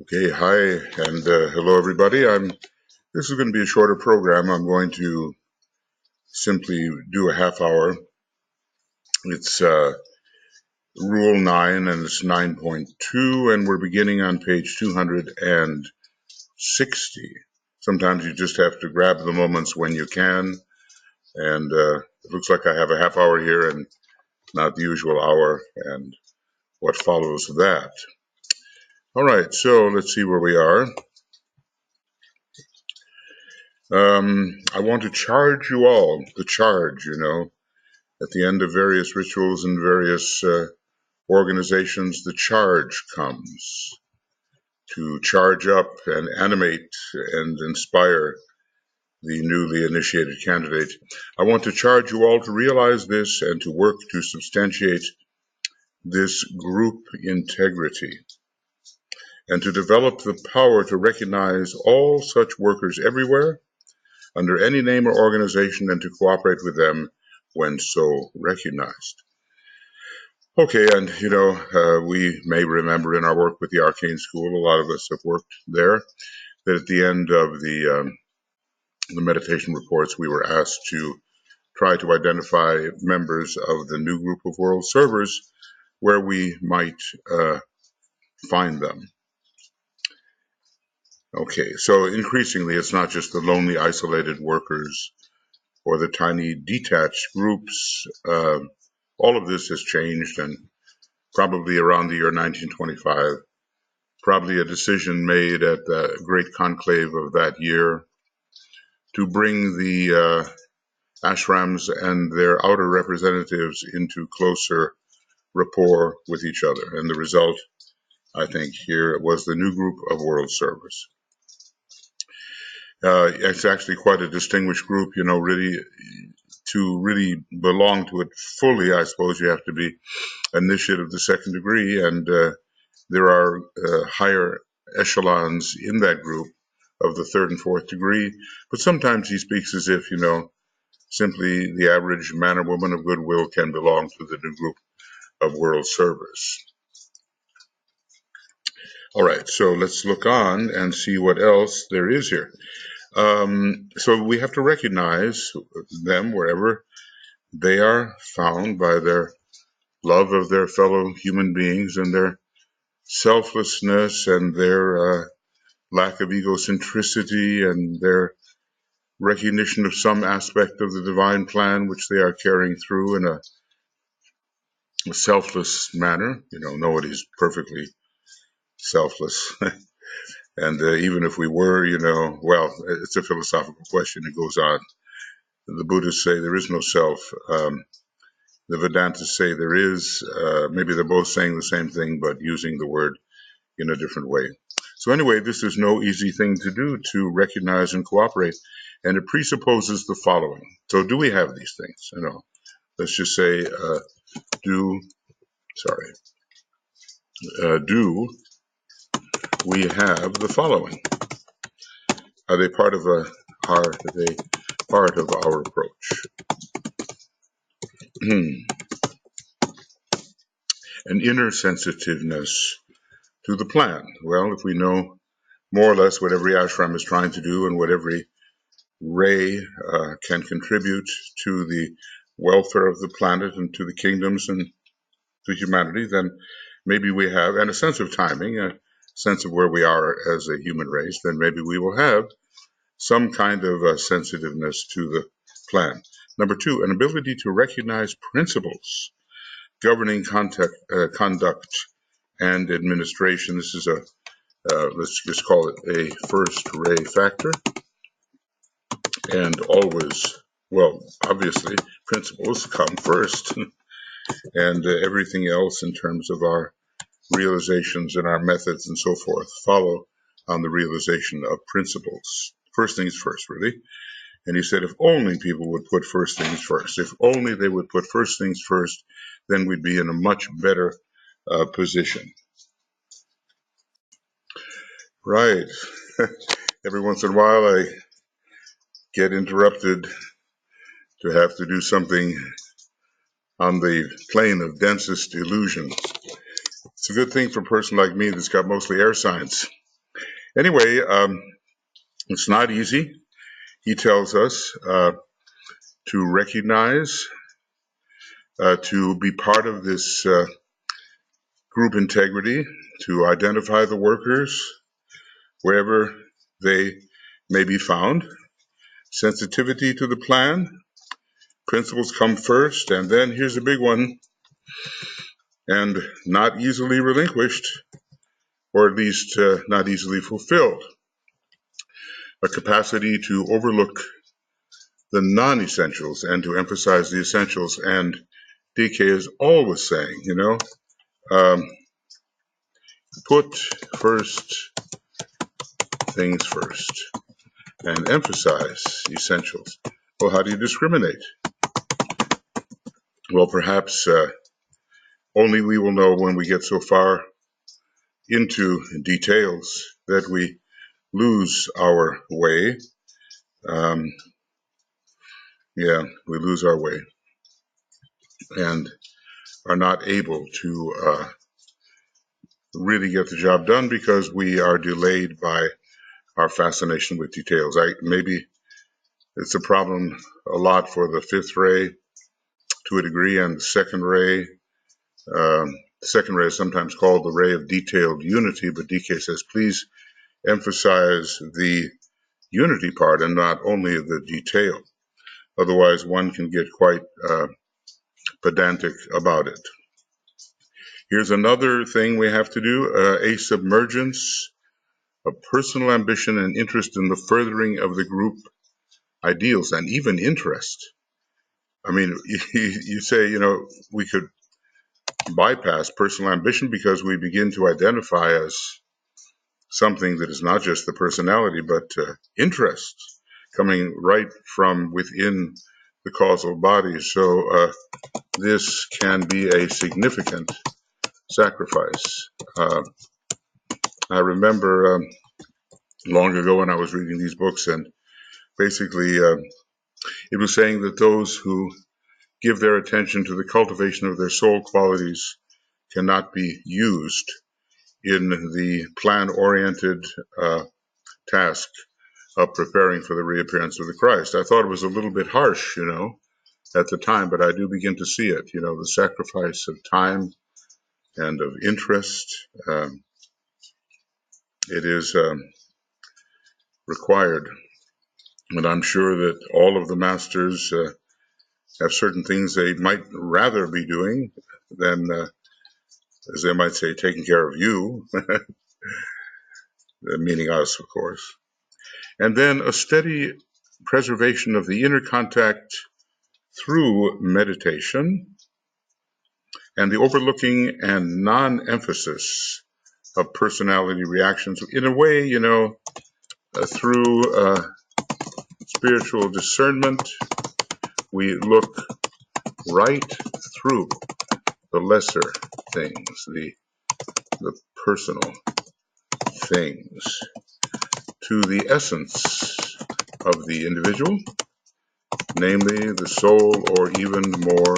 Okay, hi, and hello everybody. This is going to be a shorter program. I'm going to simply do a half hour. It's Rule 9, and it's 9.2, and we're beginning on page 260. Sometimes you just have to grab the moments when you can, and it looks like I have a half hour here and not the usual hour, and what follows that. All right, so let's see where we are. I want to charge you all, the charge, at the end of various rituals and various organizations, the charge comes to charge up and animate and inspire the newly initiated candidate. I want to charge you all to realize this and to work to substantiate this group integrity and to develop the power to recognize all such workers everywhere under any name or organization and to cooperate with them when so recognized. Okay, and we may remember in our work with the Arcane School, a lot of us have worked there, that at the end of the meditation reports, we were asked to try to identify members of the new group of world servers where we might find them. Okay, so increasingly, it's not just the lonely, isolated workers or the tiny, detached groups. All of this has changed, and probably around the year 1925, probably a decision made at the great conclave of that year to bring the ashrams and their outer representatives into closer rapport with each other. And the result, I think, here was the new group of world servers. It's actually quite a distinguished group, really. To really belong to it fully, I suppose you have to be initiate of the second degree, and there are higher echelons in that group of the third and fourth degree, but sometimes he speaks as if, simply the average man or woman of goodwill can belong to the new group of world servers. All right, so let's look on and see what else there is here. So we have to recognize them wherever they are found by their love of their fellow human beings and their selflessness and their lack of egocentricity and their recognition of some aspect of the divine plan which they are carrying through in a selfless manner. Nobody's perfectly selfless. And even if we were, well, it's a philosophical question. It goes on. The Buddhists say there is no self. The Vedantas say there is. Maybe they're both saying the same thing, but using the word in a different way. So anyway, this is no easy thing to do, to recognize and cooperate, and it presupposes the following. So do we have these things? Let's just say, do we have the following? Are they part of our approach? An inner sensitiveness to the plan. Well, if we know more or less what every ashram is trying to do and what every ray can contribute to the welfare of the planet and to the kingdoms and to humanity, then maybe we have, and a sense of timing, a sense of where we are as a human race, then maybe we will have some kind of sensitiveness to the plan. Number two, an ability to recognize principles governing conduct and administration. This is let's just call it a first ray factor. And always, well, obviously, principles come first, and everything else in terms of our realizations and our methods and so forth follow on the realization of principles. First things first, really. And he said, if only people would put first things first, if only they would put first things first, then we'd be in a much better position. Right. Every once in a while, I get interrupted to have to do something on the plane of densest illusion. It's a good thing for a person like me that's got mostly air signs. Anyway, it's not easy. He tells us to recognize, to be part of this group integrity, to identify the workers wherever they may be found, sensitivity to the plan, principles come first, and then here's a big one, and not easily relinquished, or at least not easily fulfilled, a capacity to overlook the non-essentials and to emphasize the essentials. And DK is always saying, um, put first things first and emphasize essentials. Well, how do you discriminate? Well, perhaps only we will know when we get so far into details that we lose our way. We lose our way and are not able to really get the job done because we are delayed by our fascination with details. Maybe it's a problem a lot for the fifth ray to a degree, and the second ray. The second ray is sometimes called the ray of detailed unity, but DK says, please emphasize the unity part and not only the detail. Otherwise, one can get quite pedantic about it. Here's another thing we have to do, a submergence of personal ambition and interest in the furthering of the group ideals and even interest. I mean, you say, we could bypass personal ambition because we begin to identify as something that is not just the personality, but interest coming right from within the causal body. So this can be a significant sacrifice. I remember long ago when I was reading these books, and basically it was saying that those who give their attention to the cultivation of their soul qualities cannot be used in the plan-oriented task of preparing for the reappearance of the Christ. I thought it was a little bit harsh, at the time, but I do begin to see it, the sacrifice of time and of interest. It is required. And I'm sure that all of the masters have certain things they might rather be doing than, as they might say, taking care of you, meaning us, of course. And then a steady preservation of the inner contact through meditation and the overlooking and non-emphasis of personality reactions in a way, through spiritual discernment, we look right through the lesser things, the personal things, to the essence of the individual, namely the soul, or even more,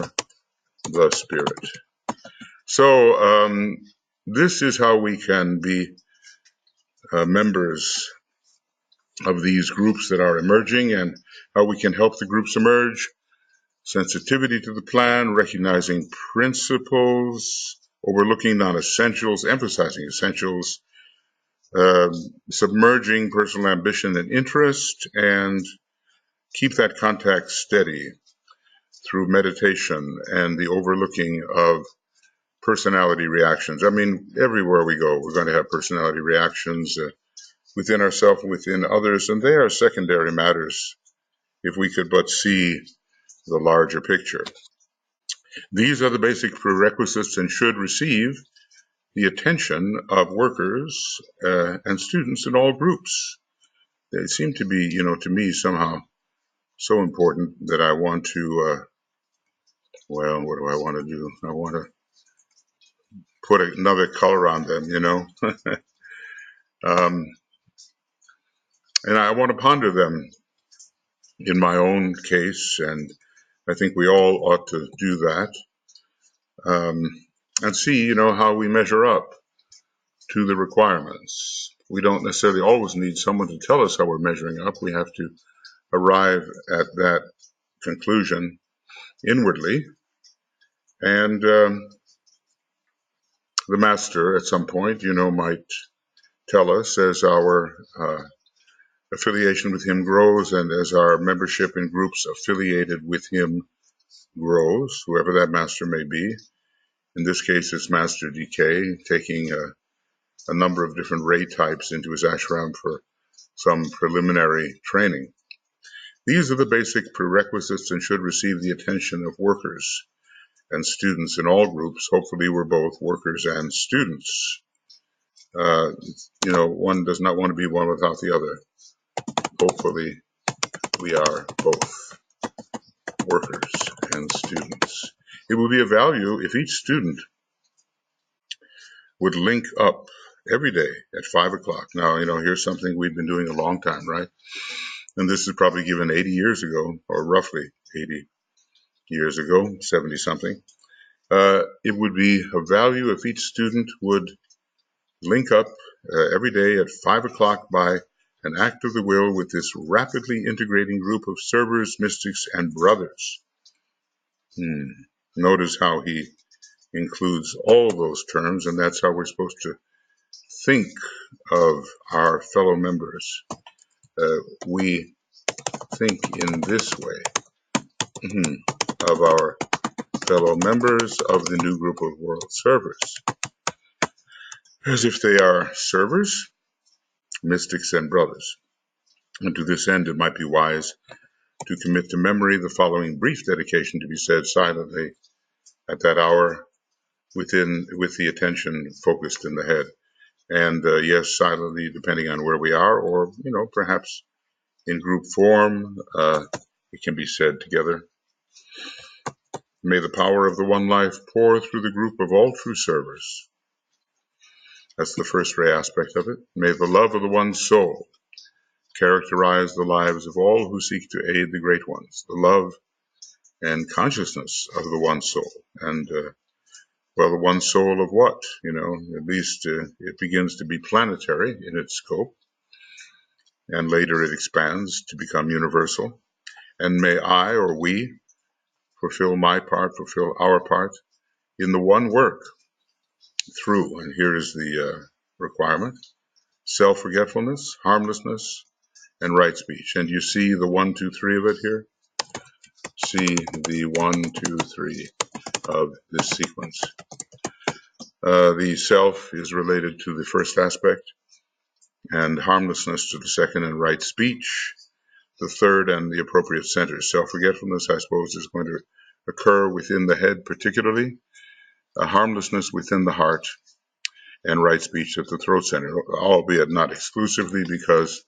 the spirit. So this is how we can be members of these groups that are emerging and how we can help the groups emerge. Sensitivity to the plan, recognizing principles, overlooking non-essentials, emphasizing essentials, submerging personal ambition and interest, and keep that contact steady through meditation and the overlooking of personality reactions. I mean, everywhere we go, we're going to have personality reactions within ourselves, within others, and they are secondary matters if we could but see the larger picture. These are the basic prerequisites and should receive the attention of workers and students in all groups. They seem to be, to me somehow so important that I want to, what do I want to do? I want to put another color on them, and I want to ponder them in my own case, and I think we all ought to do that, and see, how we measure up to the requirements. We don't necessarily always need someone to tell us how we're measuring up. We have to arrive at that conclusion inwardly. And the master at some point, might tell us as our affiliation with him grows and as our membership in groups affiliated with him grows, whoever that master may be. In this case, it's Master DK, taking a number of different ray types into his ashram for some preliminary training. These are the basic prerequisites and should receive the attention of workers and students in all groups. Hopefully we're both workers and students. One does not want to be one without the other. Hopefully we are both workers and students. It would be of value if each student would link up every day at 5 o'clock. Now, here's something we've been doing a long time, right? And this is probably given 80 years ago, or roughly 80 years ago, 70 something. It would be of value if each student would link up every day at 5 o'clock by an act of the will with this rapidly integrating group of servers, mystics, and brothers. Notice how he includes all those terms, and that's how we're supposed to think of our fellow members. We think in this way of our fellow members of the new group of world servers, as if they are servers, mystics, and brothers. And to this end, it might be wise to commit to memory the following brief dedication to be said silently at that hour with the attention focused in the head. And yes, silently, depending on where we are, or, perhaps in group form, it can be said together. May the power of the one life pour through the group of all true servers. That's the first ray aspect of it. May the love of the one soul characterize the lives of all who seek to aid the great ones. The love and consciousness of the one soul. And, the one soul of what? At least it begins to be planetary in its scope. And later it expands to become universal. And may I or we fulfill my part, fulfill our part in the one work through, and here is the requirement, self-forgetfulness, harmlessness, and right speech. And you see the 1, 2, 3 of it here? See the 1, 2, 3 of this sequence. The self is related to the first aspect, and harmlessness to the second, and right speech, the third, and the appropriate center. Self-forgetfulness, I suppose, is going to occur within the head particularly, harmlessness within the heart, and right speech at the throat center, albeit not exclusively, because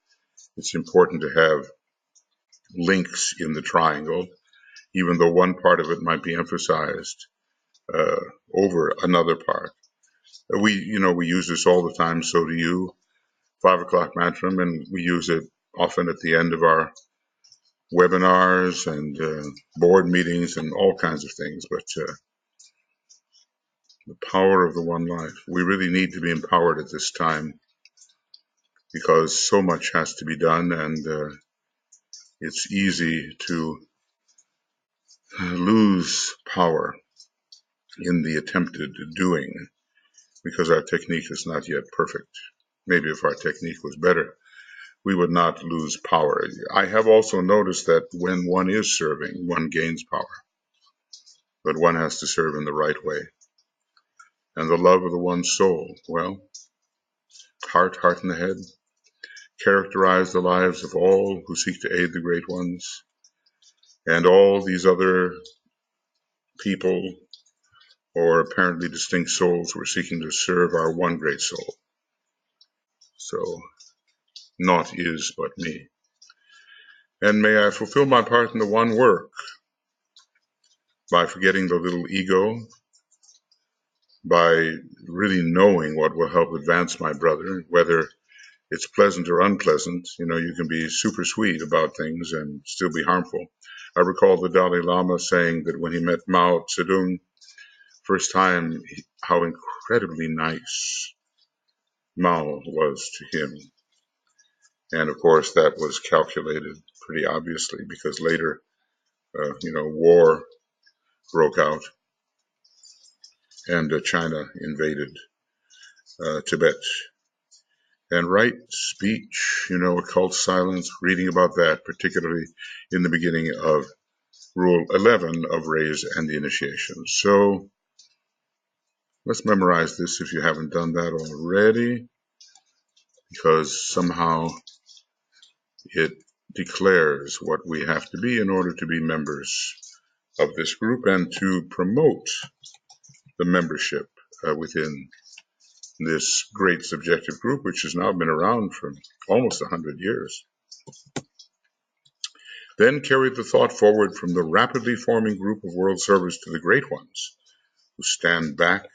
it's important to have links in the triangle, even though one part of it might be emphasized over another part. We use this all the time, so do you, 5 o'clock Mantram, and we use it often at the end of our webinars and board meetings and all kinds of things. But the power of the one life, we really need to be empowered at this time, because so much has to be done, and it's easy to lose power in the attempted doing, because our technique is not yet perfect. Maybe if our technique was better, we would not lose power. I have also noticed that when one is serving, one gains power, but one has to serve in the right way. And the love of the one soul, heart in the head, characterize the lives of all who seek to aid the great ones, and all these other people or apparently distinct souls who are seeking to serve our one great soul. So, naught is but me. And may I fulfill my part in the one work by forgetting the little ego, by really knowing what will help advance my brother, whether it's pleasant or unpleasant. You can be super sweet about things and still be harmful. I recall the Dalai Lama saying that when he met Mao Zedong first time, how incredibly nice Mao was to him. And of course, that was calculated pretty obviously because later, war broke out and China invaded Tibet. And right speech, occult silence, reading about that, particularly in the beginning of Rule 11 of Raise and the Initiation. So let's memorize this if you haven't done that already, because somehow it declares what we have to be in order to be members of this group and to promote the membership within this great subjective group, which has now been around for almost 100 years. Then carried the thought forward from the rapidly forming group of world servers to the great ones who stand back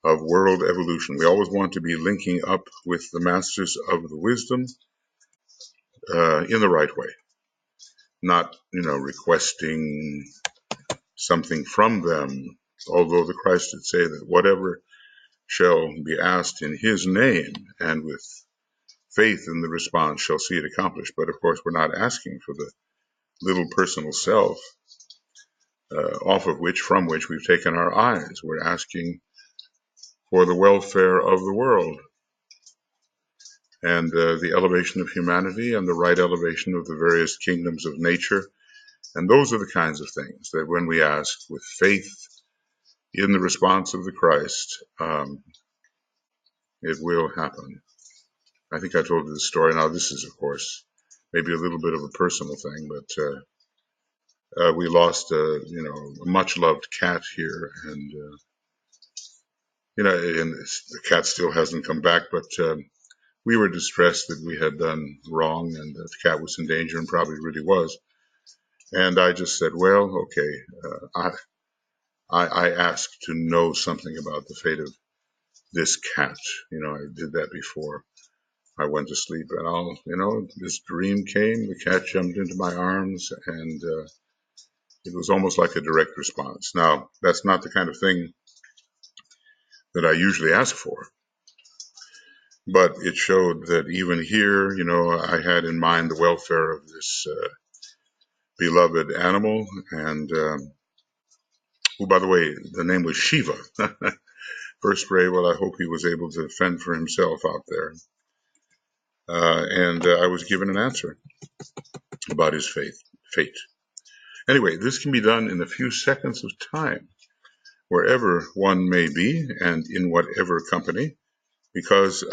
of world evolution. We always want to be linking up with the masters of the wisdom in the right way, not, requesting something from them, although the Christ did say that whatever shall be asked in his name and with faith in the response shall see it accomplished. But of course, we're not asking for the little personal self from which we've taken our eyes. We're asking for the welfare of the world and the elevation of humanity and the right elevation of the various kingdoms of nature. And those are the kinds of things that when we ask with faith in the response of the Christ, it will happen. I think I told you this story. Now, this is, of course, maybe a little bit of a personal thing, but we lost a much-loved cat here, and and the cat still hasn't come back, but we were distressed that we had done wrong and that the cat was in danger and probably really was. And I just said, well, okay, I asked to know something about the fate of this cat. I did that before I went to sleep, and this dream came, the cat jumped into my arms, and it was almost like a direct response. Now, that's not the kind of thing that I usually ask for, but it showed that even here, I had in mind the welfare of this beloved animal, and who, by the way, the name was Shiva. First pray, well, I hope he was able to fend for himself out there. And I was given an answer about his fate. Anyway, this can be done in a few seconds of time, wherever one may be and in whatever company, because,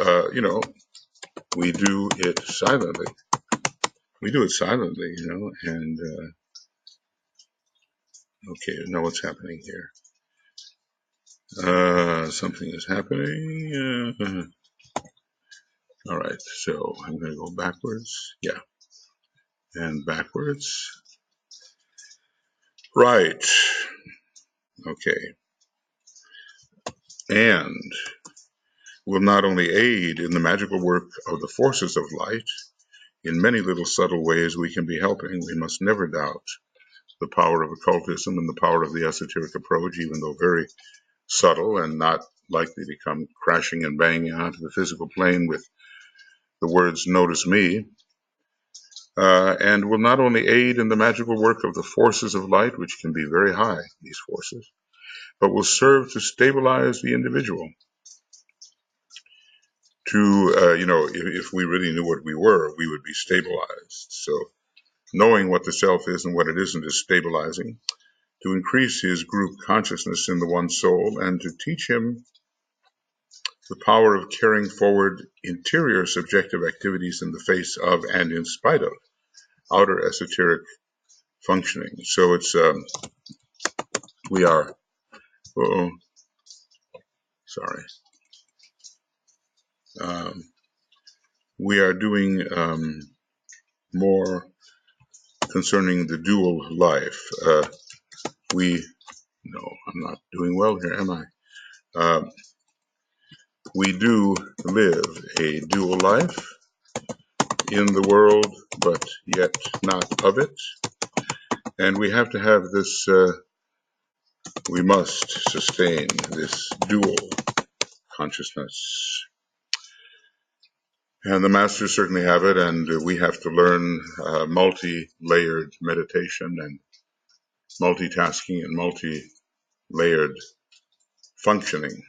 we do it silently. We do it silently, and, okay, know what's happening here. Something is happening. All right, so I'm going to go backwards. Yeah, and backwards. Right. Okay. And will not only aid in the magical work of the forces of light, in many little subtle ways we can be helping. We must never doubt the power of occultism and the power of the esoteric approach, even though very subtle and not likely to come crashing and banging onto the physical plane with the words, notice me, and will not only aid in the magical work of the forces of light, which can be very high, these forces, but will serve to stabilize the individual. If we really knew what we were, we would be stabilized. So knowing what the self is and what it isn't is stabilizing, to increase his group consciousness in the one soul, and to teach him the power of carrying forward interior subjective activities in the face of and in spite of outer esoteric functioning. So it's, we are, we are doing more concerning the dual life. No, I'm not doing well here, am I? We do live a dual life in the world, but yet not of it. And we have to have this, we must sustain this dual consciousness. And the masters certainly have it, and we have to learn multi-layered meditation and multitasking and multi-layered functioning.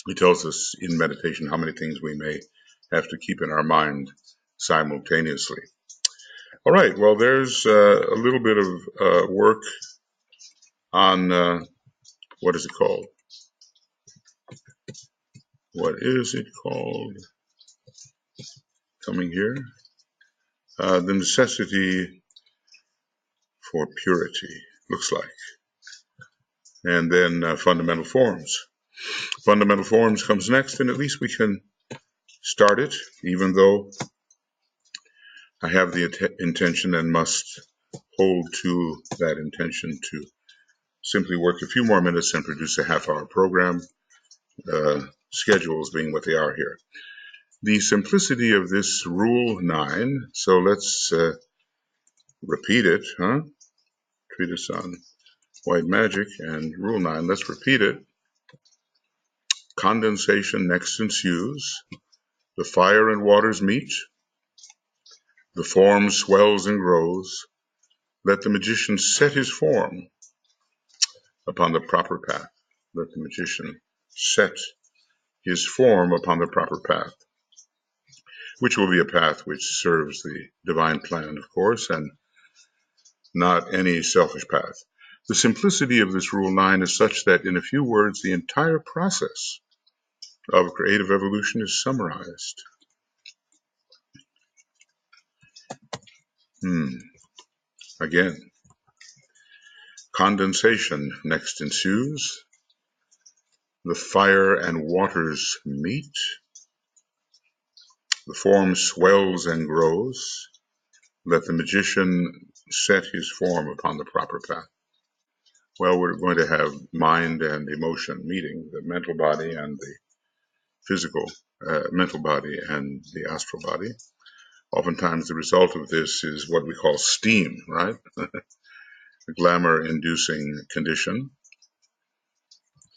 He tells us in meditation how many things we may have to keep in our mind simultaneously. All right, well, there's a little bit of work on, what is it called? What is it called? Coming here. The necessity for purity, looks like. And then fundamental forms. Fundamental forms comes next, and at least we can start it, even though I have the intention and must hold to that intention to simply work a few more minutes and produce a half-hour program, schedules being what they are here. The simplicity of this Rule 9, so let's repeat it, Treatise on White Magic and Rule 9, let's repeat it. Condensation next ensues, the fire and waters meet, the form swells and grows, let the magician set his form upon the proper path. Let the magician set his form upon the proper path, which will be a path which serves the divine plan, of course, and not any selfish path. The simplicity of this Rule 9 is such that in a few words, the entire process of creative evolution is summarized. Again, condensation next ensues, the fire and waters meet, the form swells and grows, let the magician set his form upon the proper path. Well, we're going to have mind and emotion meeting, the mental body and the physical, mental body and the astral body. Oftentimes the result of this is what we call steam, right? A glamour-inducing condition,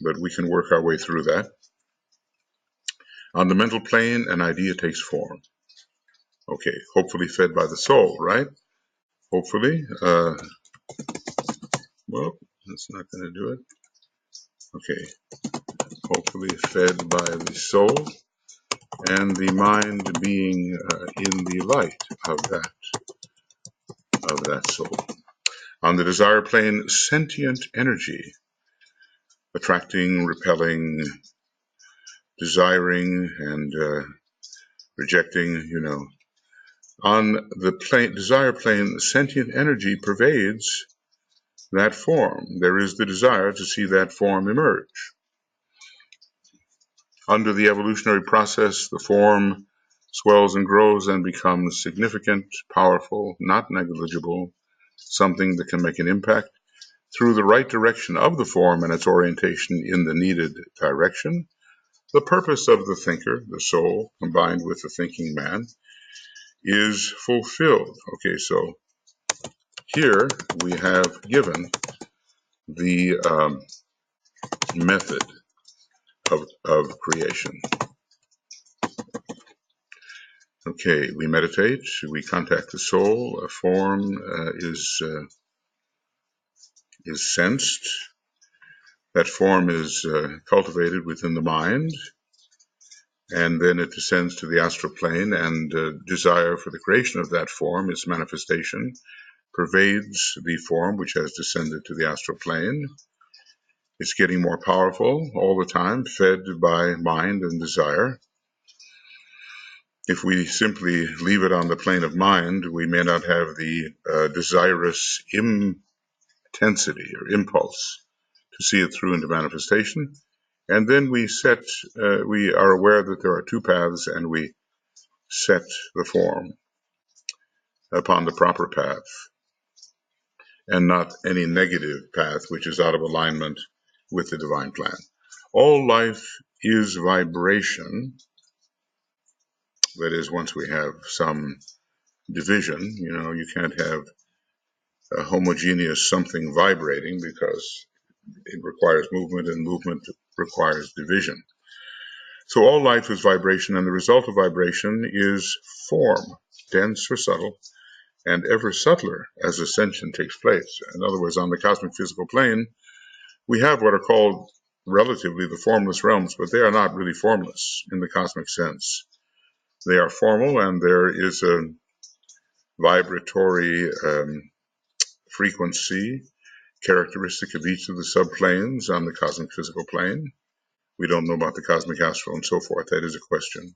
but we can work our way through that. On the mental plane, an idea takes form. Okay, hopefully fed by the soul, right? Hopefully. Well, that's not going to do it. Okay, hopefully fed by the soul and the mind being in the light of that soul. On the desire plane, sentient energy, attracting, repelling, desiring, and rejecting, On the desire plane, sentient energy pervades that form. There is the desire to see that form emerge. Under the evolutionary process, the form swells and grows and becomes significant, powerful, not negligible, something that can make an impact through the right direction of the form and its orientation in the needed direction. The purpose of the thinker, the soul, combined with the thinking man, is fulfilled. Okay, so here we have given the method of creation. Okay, we meditate, we contact the soul, a form is sensed, that form is cultivated within the mind, and then it descends to the astral plane, and desire for the creation of that form, its manifestation, pervades the form which has descended to the astral plane. It's getting more powerful all the time, fed by mind and desire. If we simply leave it on the plane of mind, we may not have the desirous intensity or impulse to see it through into manifestation. And then we are aware that there are two paths, and we set the form upon the proper path, and not any negative path which is out of alignment with the divine plan. All life is vibration. That is, once we have some division, you can't have a homogeneous something vibrating because it requires movement, and movement requires division. So all life is vibration, and the result of vibration is form, dense or subtle, and ever subtler as ascension takes place. In other words, on the cosmic physical plane, we have what are called relatively the formless realms, but they are not really formless in the cosmic sense. They are formal, and there is a vibratory frequency characteristic of each of the subplanes on the cosmic physical plane. We don't know about the cosmic astral and so forth. That is a question.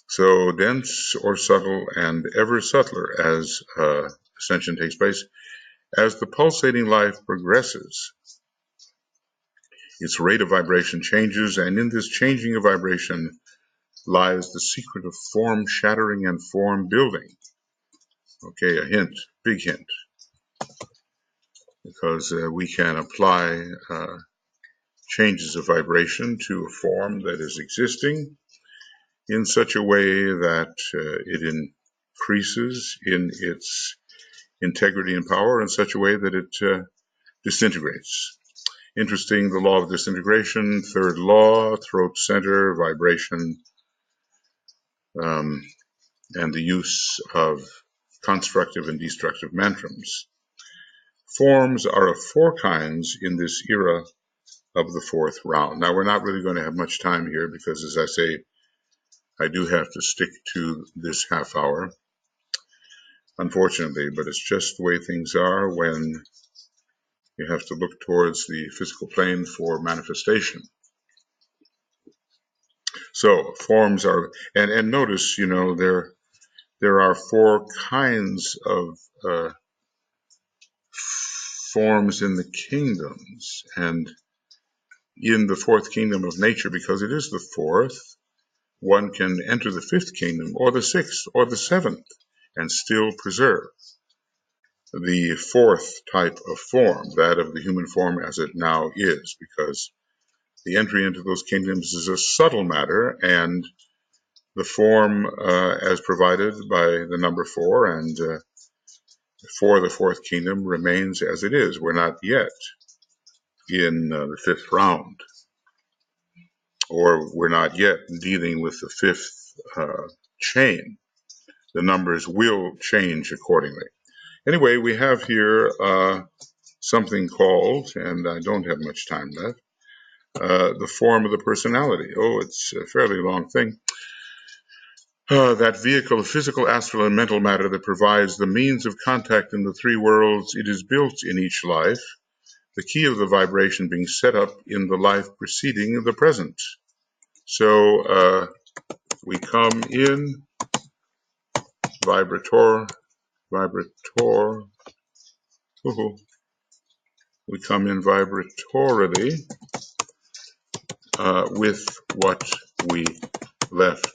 So dense or subtle and ever subtler as ascension takes place. As the pulsating life progresses, its rate of vibration changes, and in this changing of vibration lies the secret of form shattering and form building. Okay, a hint, big hint, because we can apply changes of vibration to a form that is existing in such a way that it increases in its integrity and power in such a way that it disintegrates. Interesting, the law of disintegration, third law, throat center, vibration, and the use of constructive and destructive mantrams. Forms are of four kinds in this era of the fourth round. Now, we're not really going to have much time here because, as I say, I do have to stick to this half hour, unfortunately, but it's just the way things are when you have to look towards the physical plane for manifestation. So forms are, and notice, you know, there are four kinds of forms in the kingdoms, and in the fourth kingdom of nature, because it is the fourth, one can enter the fifth kingdom or the sixth or the seventh and still preserve the fourth type of form, that of the human form as it now is, because the entry into those kingdoms is a subtle matter, and the form as provided by the number four and for the fourth kingdom remains as it is. We're not yet in the fifth round, or we're not yet dealing with the fifth chain. The numbers will change accordingly. Anyway, we have here something called, and I don't have much time left, the form of the personality. Oh, it's a fairly long thing. That vehicle of physical, astral, and mental matter that provides the means of contact in the three worlds, it is built in each life, the key of the vibration being set up in the life preceding the present. So we come in vibrator, we come in vibratorily with what we left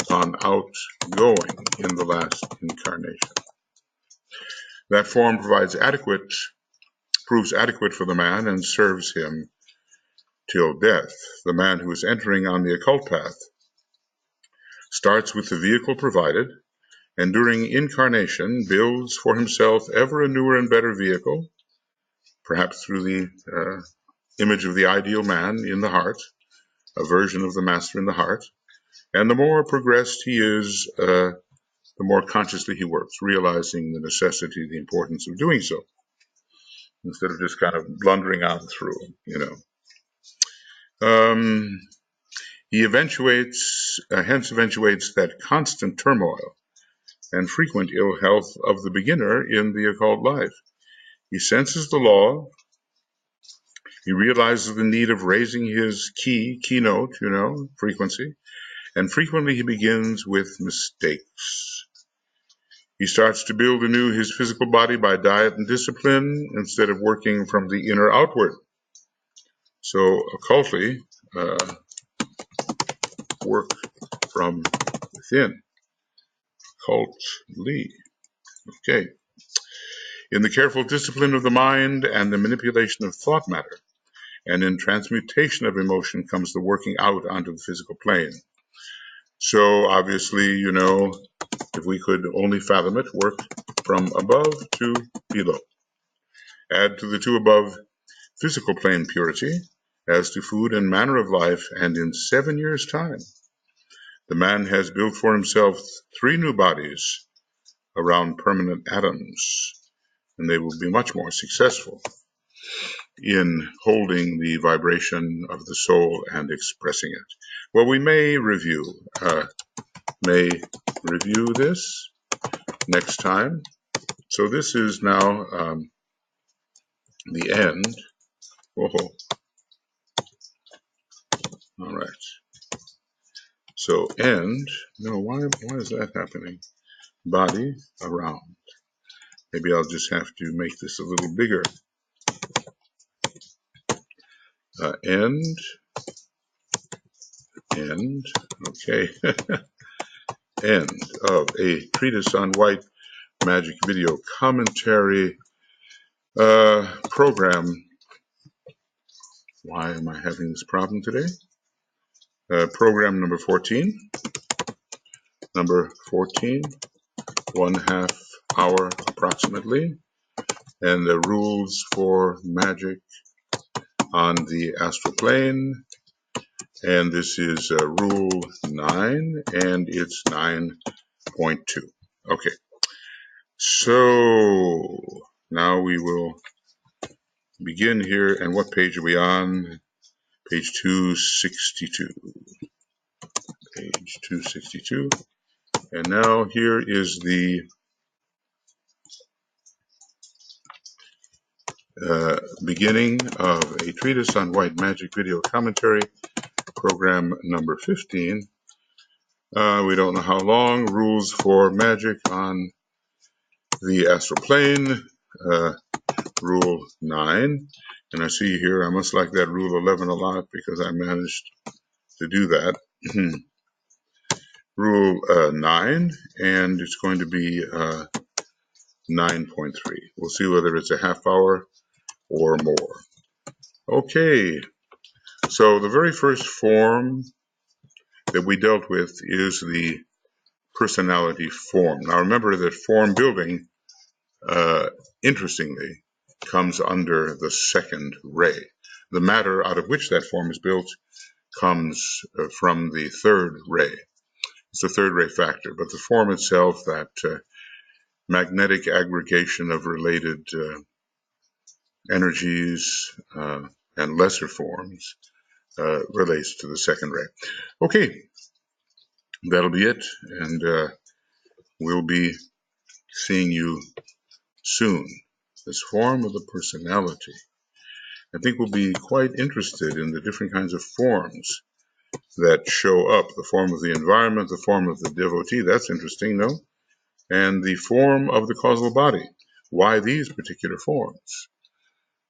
upon outgoing in the last incarnation. That form proves adequate for the man and serves him till death. The man who is entering on the occult path starts with the vehicle provided, and during incarnation builds for himself ever a newer and better vehicle, perhaps through the image of the ideal man in the heart, a version of the master in the heart. And the more progressed he is, the more consciously he works, realizing the necessity, the importance of doing so, instead of just kind of blundering on through, you know. He hence eventuates that constant turmoil and frequent ill health of the beginner in the occult life. He senses the law. He realizes the need of raising his keynote, you know, frequency, and frequently he begins with mistakes. He starts to build anew his physical body by diet and discipline instead of working from the inner outward. So occultly, work from within. Occultly. Okay. In the careful discipline of the mind and the manipulation of thought matter, and in transmutation of emotion comes the working out onto the physical plane. So obviously, you know, if we could only fathom it, work from above to below. Add to the two above physical plane purity, as to food and manner of life, and in 7 years' time, the man has built for himself 3 new bodies around permanent atoms, and they will be much more successful in holding the vibration of the soul and expressing it. Well, we may review this next time. So this is now the end. Whoa. All right. So end. No, why is that happening? Body around. Maybe I'll just have to make this a little bigger. End. Okay. End of A Treatise on White Magic Video Commentary program. Why am I having this problem today? Program number 14. Number 14, 1/2 hour approximately, and the rules for magic on the astral plane. And this is rule 9, and it's 9.2. Okay, so now we will begin here. And what page are we on? Page 262. Page 262. And now here is the beginning of A Treatise on White Magic Video Commentary, program number 15. We don't know how long. Rules for magic on the astral plane, rule 9. And I see here, I must like that rule 11 a lot because I managed to do that. Rule 9, and it's going to be 9.3. We'll see whether it's a half hour or more. Okay, so the very first form that we dealt with is the personality form. Now remember that form building, interestingly, comes under the second ray. The matter out of which that form is built comes from the third ray. It's the third ray factor, but the form itself, that magnetic aggregation of related energies and lesser forms, relates to the second ray. Okay, that'll be it, and we'll be seeing you soon. This form of the personality. I think we'll be quite interested in the different kinds of forms that show up. The form of the environment, the form of the devotee, that's interesting, no? And the form of the causal body. Why these particular forms?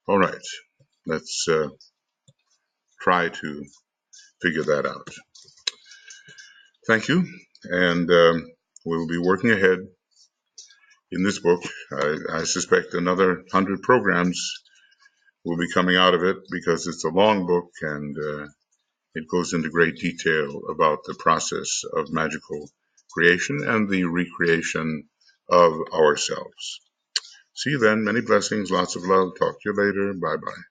All right, let's try to figure that out. Thank you, and we'll be working ahead in this book. I suspect another 100 programs will be coming out of it because it's a long book, and it goes into great detail about the process of magical creation and the recreation of ourselves. See you then. Many blessings, lots of love. Talk to you later. Bye-bye.